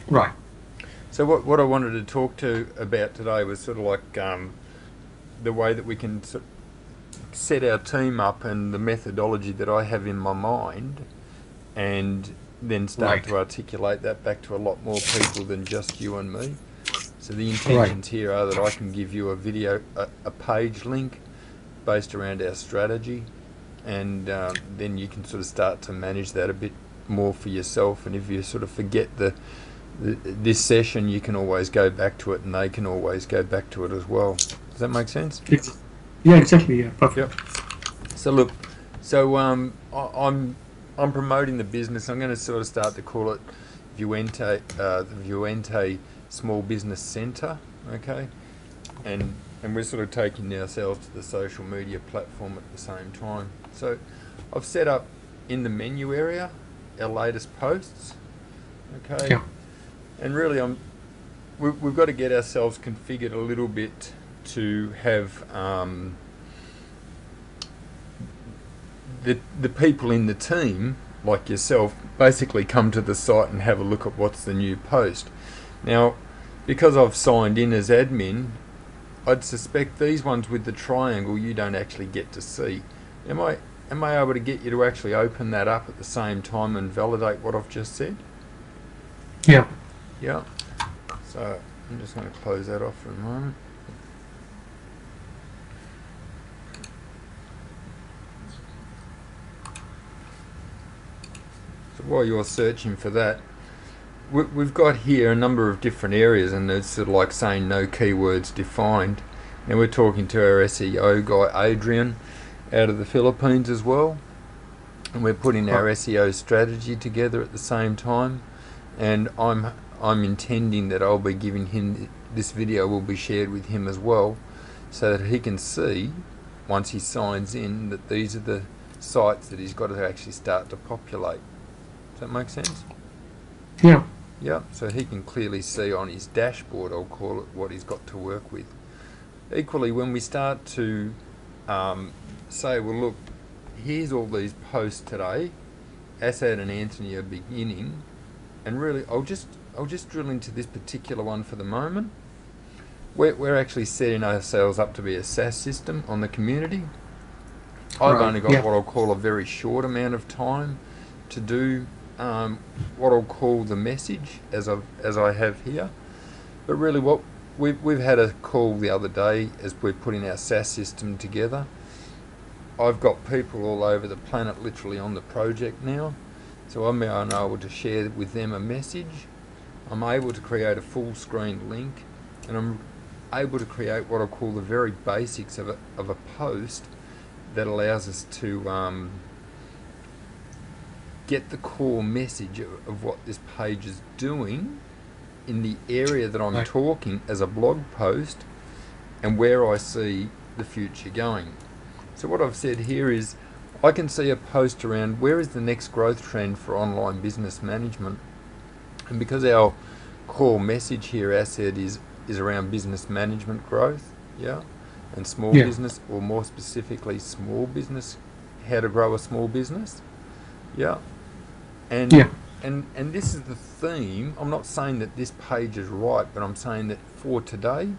Right. So what I wanted to talk to about today was sort of like the way that we can set our team up and the methodology that I have in my mind, and then start Right. to articulate that back to a lot more people than just you and me. So the Right. intentions here are that I can give you a video, a page link based around our strategy, and then you can sort of start to manage that a bit more for yourself. And if you sort of forget this session, you can always go back to it, and they can always go back to it as well. Does that make sense? Yeah, exactly. Yeah, Yep. perfect. So look, I'm promoting the business. I'm going to sort of start to call it the Vuente Small Business Centre. Okay, and we're sort of taking ourselves to the social media platform at the same time. So I've set up in the menu area our latest posts. Okay, Yeah. and really we've got to get ourselves configured a little bit to have the people in the team, like yourself, basically come to the site and have a look at what's the new post. Now, because I've signed in as admin, I'd suspect these ones with the triangle you don't actually get to see. Am I able to get you to actually open that up at the same time and validate what I've just said? Yeah. Yeah. So I'm just going to close that off for a moment. So while you're searching for that, we've got here a number of different areas, and it's sort of like saying no keywords defined. Now we're talking to our SEO guy Adrian out of the Philippines as well, and we're putting our Right. SEO strategy together at the same time. And I'm intending that I'll be giving him this video will be shared with him as well, so that he can see once he signs in that these are the sites that he's got to actually start to populate. Does that make sense? Yeah. Yeah, so he can clearly see on his dashboard, I'll call it, what he's got to work with. Equally, when we start to say, well, look, here's all these posts today, Asad and Anthony are beginning, and really, I'll just drill into this particular one for the moment. We're actually setting ourselves up to be a SaaS system on the community. I've Right. only got Yeah. what I'll call a very short amount of time to do what I'll call the message as I have here. But really, what we've had a call the other day as we're putting our SaaS system together. I've got people all over the planet literally on the project now, so I'm able to share with them a message. I'm able to create a full screen link, and I'm able to create what I call the very basics of a post that allows us to get the core message of what this page is doing in the area that I'm Right. talking as a blog post, and where I see the future going. So what I've said here is I can see a post around where is the next growth trend for online business management, and because our core message here, Asset, is around business management growth, yeah, and small Yeah. business, or more specifically small business, how to grow a small business, yeah, and Yeah. and this is the theme. I'm not saying that this page is right, but I'm saying that for today,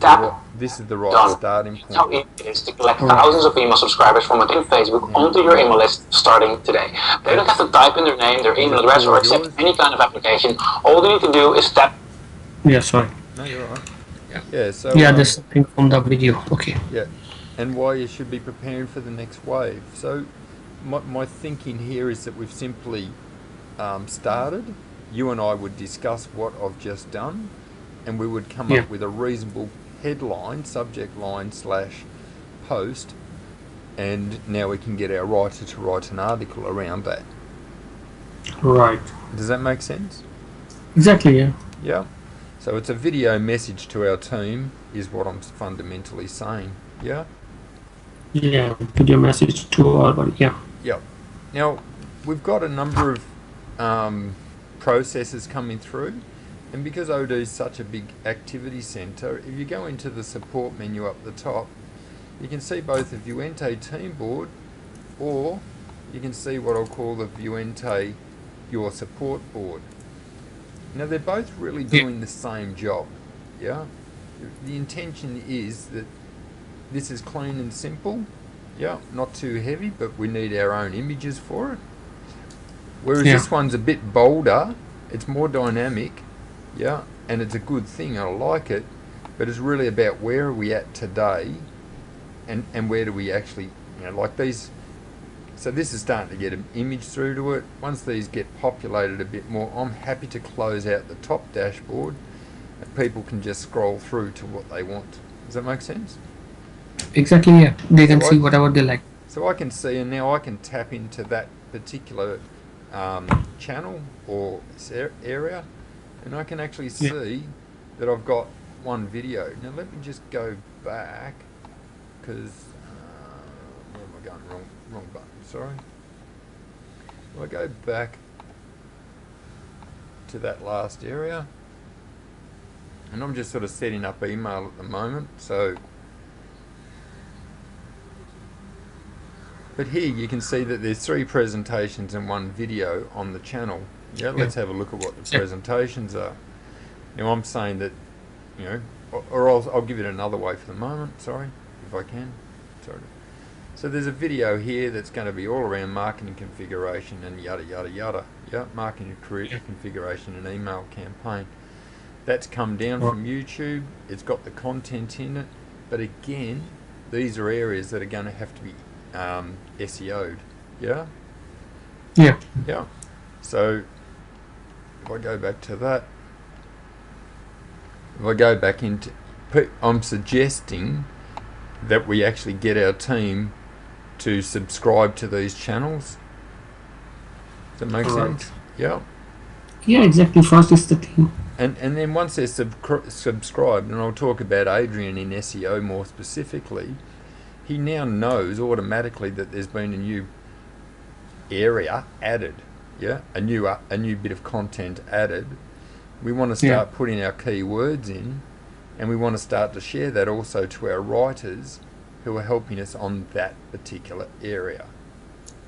Tap this is the right done. starting That's how point. easy it is to collect Right. thousands of email subscribers from within Facebook Now, onto your email list starting today. They don't have to type in their name, their I'll email just address, or pause accept yours. any kind of application. All they need to do is tap. Yeah. Sorry. No, you're all right. Yeah. Yeah. So Yeah. There's something from the video. Okay. yeah, and why you should be preparing for the next wave. So my thinking here is that we've simply started. You and I would discuss what I've just done, and we would come Yeah. up with a reasonable headline, subject line slash post, and now we can get our writer to write an article around that. Right. Does that make sense? Exactly. Yeah. Yeah. So it's a video message to our team is what I'm fundamentally saying. Yeah. Yeah. Video message to everybody. Yeah. Yep. Now, we've got a number of processes coming through, and because Odoo is such a big activity centre, if you go into the support menu up the top, you can see both the Vuente team board, or you can see what I'll call the Vuente your support board. Now they're both really doing the same job. Yeah. The intention is that this is clean and simple. Yeah, not too heavy, but we need our own images for it. Whereas this one's a bit bolder, it's more dynamic, yeah, and it's a good thing, I like it, but it's really about where are we at today, and where do we actually, like these. So this is starting to get an image through to it. Once these get populated a bit more, I'm happy to close out the top dashboard, and people can just scroll through to what they want. Does that make sense? Exactly, yeah. They can see whatever they like. So I can see, and now I can tap into that particular channel or area, and I can actually see that I've got one video. Now let me just go back, because where am I going? Wrong button. Sorry. If I go back to that last area, and I'm just sort of setting up email at the moment, so. But here you can see that there's 3 presentations and 1 video on the channel. Yeah, let's have a look at what the presentations are. Now I'm saying that, or I'll give it another way for the moment, sorry, if I can. Sorry. So there's a video here that's going to be all around marketing configuration and yada yada yada. Yeah, marketing configuration and email campaign. That's come down from YouTube. It's got the content in it, but again, these are areas that are going to have to be SEO'd, yeah? Yeah. So, if I go back to that, if I go back into, I'm suggesting that we actually get our team to subscribe to these channels. Does that make sense? Yeah. Yeah, exactly. First is the thing. And then once they're subscribed, and I'll talk about Adrian in SEO more specifically, he now knows automatically that there's been a new area added, yeah, a new bit of content added. We want to start putting our keywords in, and we want to start to share that also to our writers who are helping us on that particular area.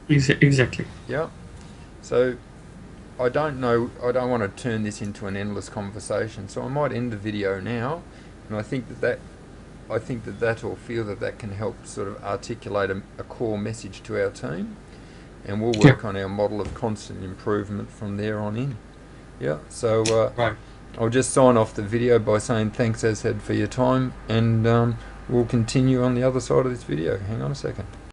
Exactly. Yeah. So I don't want to turn this into an endless conversation, so I might end the video now, and I think that or feel that can help sort of articulate a core message to our team, and we'll work on our model of constant improvement from there on in. Yeah, so I'll just sign off the video by saying thanks, Asad, for your time, and we'll continue on the other side of this video. Hang on a second.